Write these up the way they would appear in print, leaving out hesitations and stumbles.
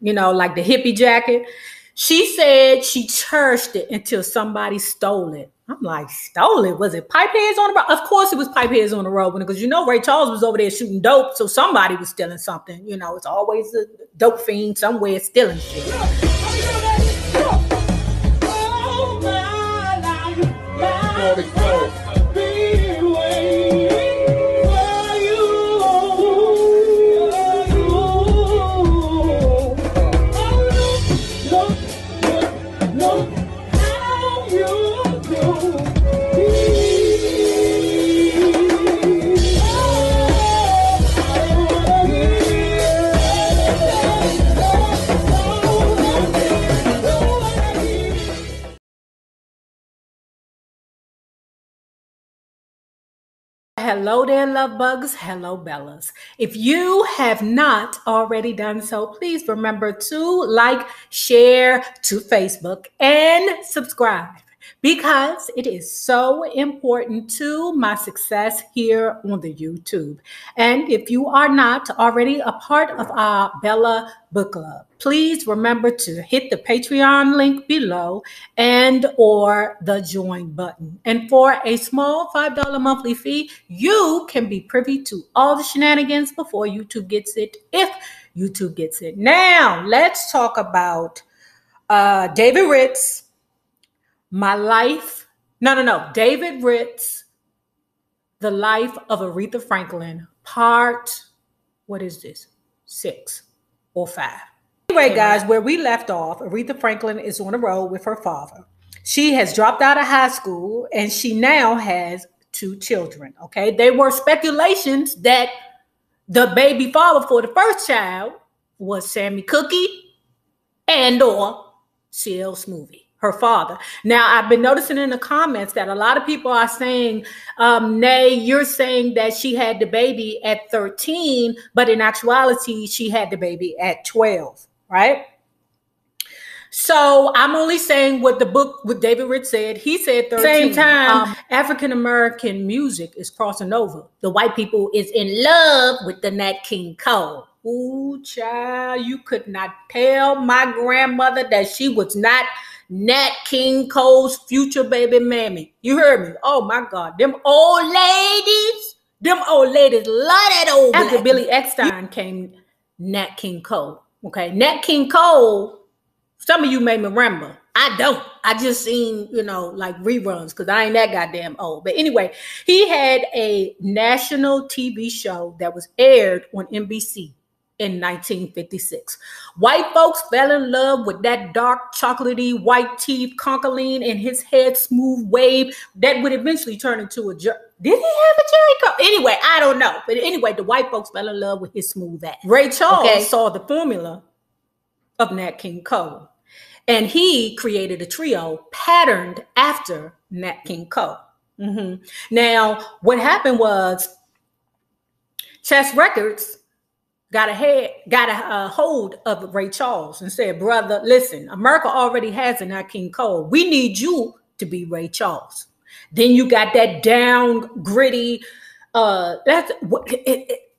you know, like the hippie jacket. She said she cherished it until somebody stole it. I'm like, stole it? Was it Pipeheads on the road? Of course it was Pipeheads on the road, because you know Ray Charles was over there shooting dope, so somebody was stealing something. You know, it's always a dope fiend somewhere stealing shit. Hello there, love bugs. Hello, Bellas. If you have not already done so, please remember to like, share to Facebook, and subscribe, because it is so important to my success here on the YouTube. And if you are not already a part of our Bella Book Club, please remember to hit the Patreon link below and or the join button. And for a small $5 monthly fee, you can be privy to all the shenanigans before YouTube gets it, if YouTube gets it. Now, let's talk about David Ritz, My Life. David Ritz, The Life of Aretha Franklin, part, what is this? 6 or 5. Anyway, guys, where we left off, Aretha Franklin is on the road with her father. She has dropped out of high school and she now has 2 children. Okay. There were speculations that the baby father for the first child was Sammy Cookie and or CL Smoothie, her father. Now, I've been noticing in the comments that a lot of people are saying, Nay, you're saying that she had the baby at 13, but in actuality, she had the baby at 12, right? So I'm only saying what David Ritz said. He said 13. Same time, African-American music is crossing over. The white people is in love with the Nat King Cole. Ooh, child, you could not tell my grandmother that she was not Nat King Cole's future baby mammy. You heard me? Oh my God, them old ladies love that old. After Billy Eckstine came Nat King Cole. Okay, Nat King Cole. Some of you may remember. I don't. I just seen, you know, like reruns, because I ain't that goddamn old. But anyway, he had a national TV show that was aired on NBC in 1956. White folks fell in love with that dark, chocolatey, white teeth, concholine, and his head smooth wave that would eventually turn into a jerk. Did he have a Jerry curl? Anyway, I don't know. But anyway, the white folks fell in love with his smooth ass. Ray Charles saw the formula of Nat King Cole, and he created a trio patterned after Nat King Cole. Now, what happened was Chess Records got a hold of Ray Charles and said, brother, listen, America already has a Nat King Cole. We need you to be Ray Charles. Then you got that down gritty,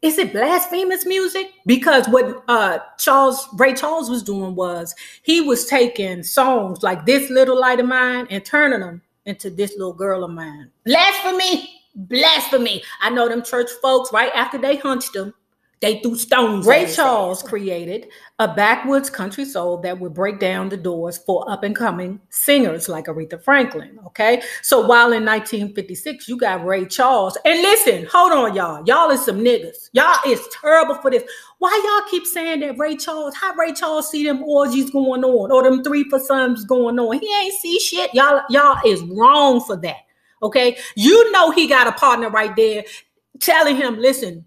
is it blasphemous music? Because what Ray Charles was doing was he was taking songs like This Little Light of Mine and turning them into This Little Girl of Mine. Blasphemy, blasphemy. I know them church folks, right after they hunched them, they threw stones. Ray Charles created a backwoods country soul that would break down the doors for up-and-coming singers like Aretha Franklin, okay? So while in 1956, you got Ray Charles. And listen, hold on, y'all. Y'all is some niggas. Y'all is terrible for this. Why y'all keep saying that Ray Charles, how Ray Charles see them orgies going on or them 3 for sons going on? He ain't see shit. Y'all is wrong for that, okay? You know he got a partner right there telling him, listen,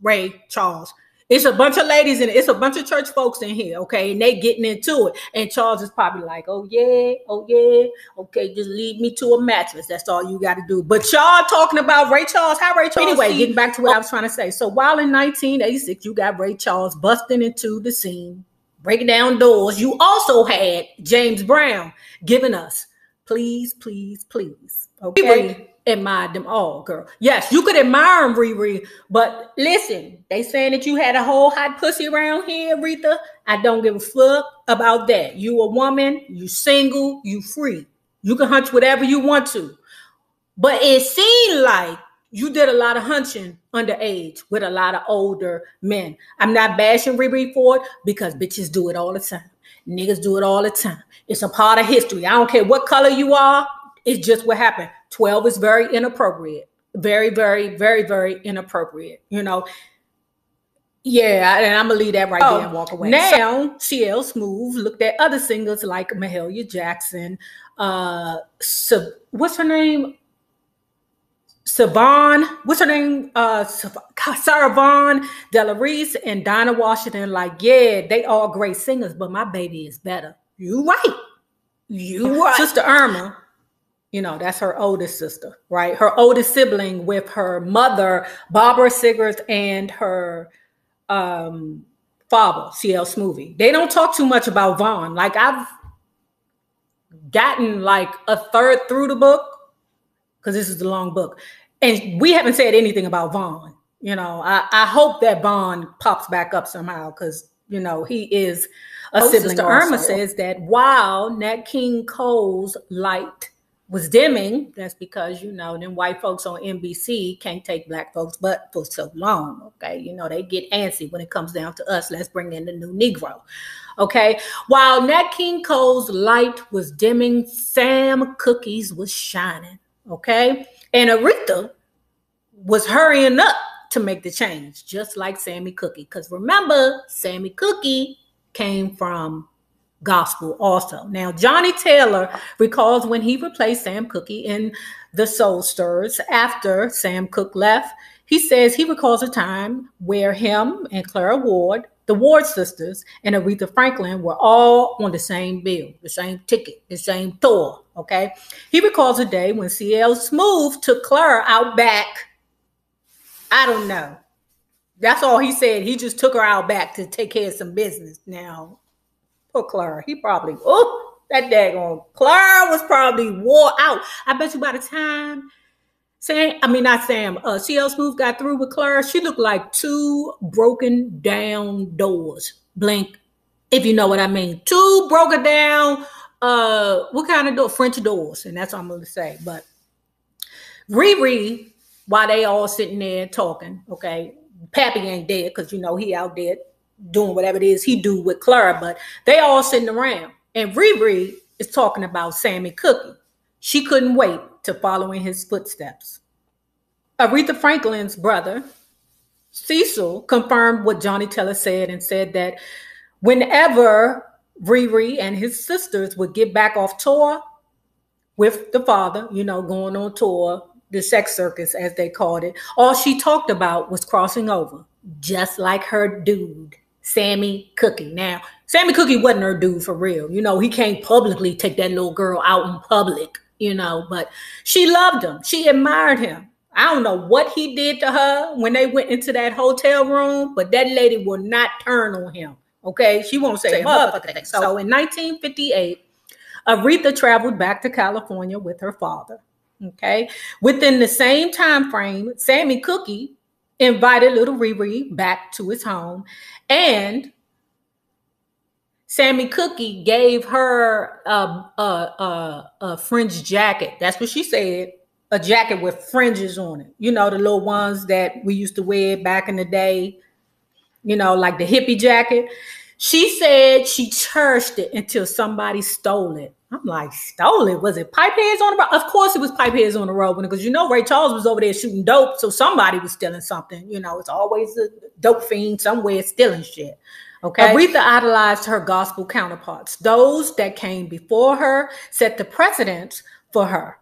Ray Charles, it's a bunch of ladies and it's a bunch of church folks in here, okay? And they getting into it. And Charles is probably like, oh yeah, okay, just lead me to a mattress. That's all you got to do. But y'all talking about Ray Charles, how Ray Charles. Anyway, getting back to what I was trying to say. So while in 1986, you got Ray Charles busting into the scene, breaking down doors, you also had James Brown giving us Please, Please, Please. Okay. admired them all, girl. Yes, you could admire them, Riri, but listen, they saying that you had a whole hot pussy around here, Aretha. I don't give a fuck about that. You a woman, you single, you free. You can hunch whatever you want to. But it seemed like you did a lot of hunching underage with a lot of older men. I'm not bashing Riri for it because bitches do it all the time. Niggas do it all the time. It's a part of history. I don't care what color you are. It's just what happened. 12 is very inappropriate. Very, very, very, very inappropriate. You know. Yeah, and I'm gonna leave that right there and walk away. Now, CL Smooth looked at other singers like Mahalia Jackson. What's her name? Savon, what's her name? Sarah Vaughan, Della Reese, and Dinah Washington. Like, yeah, they all great singers, but my baby is better. You right. You right. Sister Irma, you know, that's her oldest sister, right? Her oldest sibling with her mother, Barbara Siggers, and her father, CL Smoothie. They don't talk too much about Vaughn. Like, I've gotten like a third through the book, because this is the long book. And we haven't said anything about Vaughn. You know, I hope that Vaughn pops back up somehow because, you know, he is a sibling. Sister Irma says that while Nat King Cole's light was dimming, that's because, you know, them white folks on NBC can't take black folks but for so long, okay? You know, they get antsy when it comes down to us. Let's bring in the new Negro, okay? While Nat King Cole's light was dimming, Sam Cookie's was shining. Okay. And Aretha was hurrying up to make the change, just like Sammy Cookie. Because remember, Sammy Cookie came from gospel also. Now, Johnny Taylor recalls when he replaced Sam Cookie in the Soul Stirrers after Sam Cooke left. He says he recalls a time where him and Clara Ward, the Ward sisters, and Aretha Franklin were all on the same bill, the same ticket, the same tour, okay? He recalls a day when CL Smooth took Clara out back. I don't know. That's all he said. He just took her out back to take care of some business. Now, poor Clara, he probably, that daggone Clara was probably wore out. I bet you by the time CL Smooth got through with Clara, she looked like two broken down doors. Blink, if you know what I mean. Two broken down, what kind of door? French doors. And that's what I'm going to say. But Riri, while they all sitting there talking, okay, Pappy ain't dead because, you know, he out there doing whatever it is he do with Clara, but they all sitting around. And Riri is talking about Sammy Cookie. She couldn't wait to follow in his footsteps. Aretha Franklin's brother, Cecil, confirmed what Johnny Taylor said and said that whenever Riri and his sisters would get back off tour with the father, you know, going on tour, the sex circus, as they called it, all she talked about was crossing over, just like her dude, Sammy Cookie. Now, Sammy Cookie wasn't her dude for real. You know, he can't publicly take that little girl out in public, you know, but she loved him. She admired him. I don't know what he did to her when they went into that hotel room, but that lady will not turn on him, okay? She won't say motherfucking thing. So in 1958, Aretha traveled back to California with her father, okay? Within the same time frame, Sammy Cookie invited little Riri back to his home, and Sammy Cookie gave her a fringe jacket. That's what she said. A jacket with fringes on it. You know, the little ones that we used to wear back in the day, you know, like the hippie jacket. She said she cherished it until somebody stole it. I'm like, stole it? Was it Pipeheads on the road? Of course it was Pipeheads on the road, because, you know, Ray Charles was over there shooting dope, so somebody was stealing something. You know, it's always a dope fiend somewhere stealing shit. Okay. Aretha idolized her gospel counterparts. Those that came before her set the precedence for her.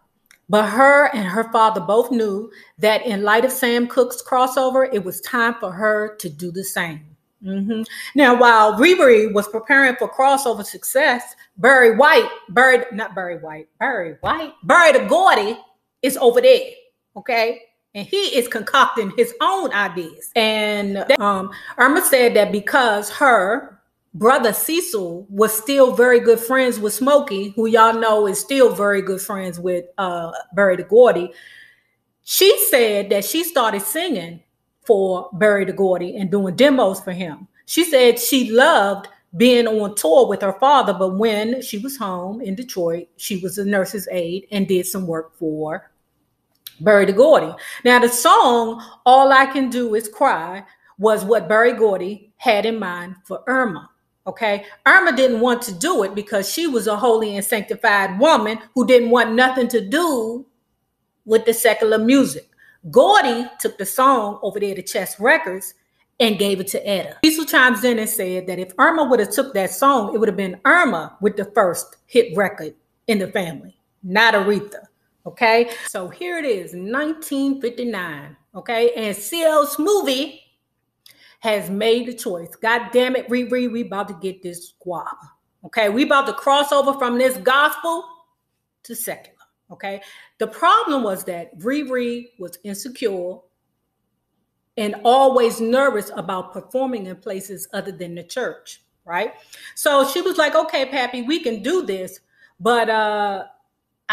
But her and her father both knew that in light of Sam Cooke's crossover, it was time for her to do the same. Mm-hmm. Now, while Riri was preparing for crossover success, Barry the Gordy is over there, okay? And he is concocting his own ideas. And Irma said that because her brother Cecil was still very good friends with Smokey, who y'all know is still very good friends with Barry the Gordy, She said that she started singing for Berry Gordy and doing demos for him. She said she loved being on tour with her father, but when she was home in Detroit, she was a nurse's aide and did some work for Berry Gordy. Now, the song "All I Can Do Is Cry" was what Berry Gordy had in mind for Irma. Okay, Irma didn't want to do it because she was a holy and sanctified woman who didn't want nothing to do with the secular music. Gordy took the song over there to Chess Records and gave it to Etta. Cecil chimes in and said that if Irma would have took that song, it would have been Irma with the first hit record in the family, not Aretha. Okay, so here it is, 1959. Okay, and CL Smoothie has made the choice. God damn it, Riri, we about to get this squab. Okay, we about to cross over from this gospel to secular. Okay, the problem was that Riri was insecure and always nervous about performing in places other than the church, right? So she was like, okay, Pappy, we can do this, but I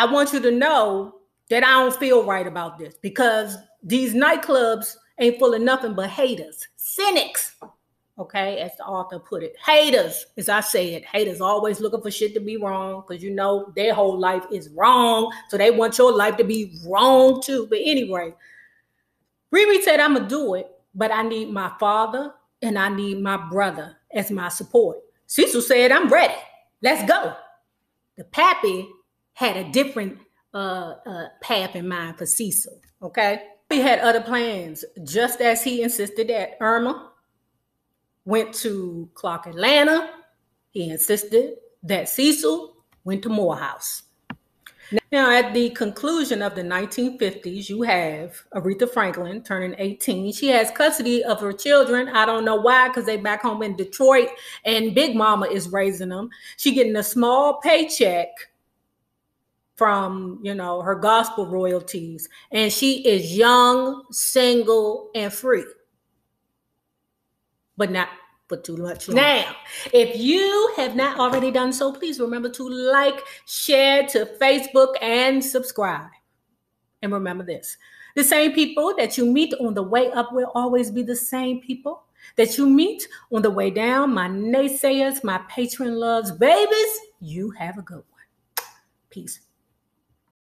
want you to know that I don't feel right about this because these nightclubs ain't full of nothing but haters, cynics. Okay, as the author put it, haters, as I said, haters always looking for shit to be wrong because you know their whole life is wrong. So they want your life to be wrong too. But anyway, Riri said, I'm going to do it, but I need my father and I need my brother as my support. Cecil said, I'm ready. Let's go. The Pappy had a different path in mind for Cecil, okay? He had other plans, just as he insisted that Irma went to Clark Atlanta. He insisted that Cecil went to Morehouse. Now, at the conclusion of the 1950s, you have Aretha Franklin turning 18. She has custody of her children. I don't know why, because they back home in Detroit, and Big Mama is raising them. She getting a small paycheck from, you know, her gospel royalties, and she is young, single, and free, but not for too much longer. Now, if you have not already done so, please remember to like, share to Facebook, and subscribe. And remember this, the same people that you meet on the way up will always be the same people that you meet on the way down. My naysayers, my patron loves, babies, you have a good one. Peace.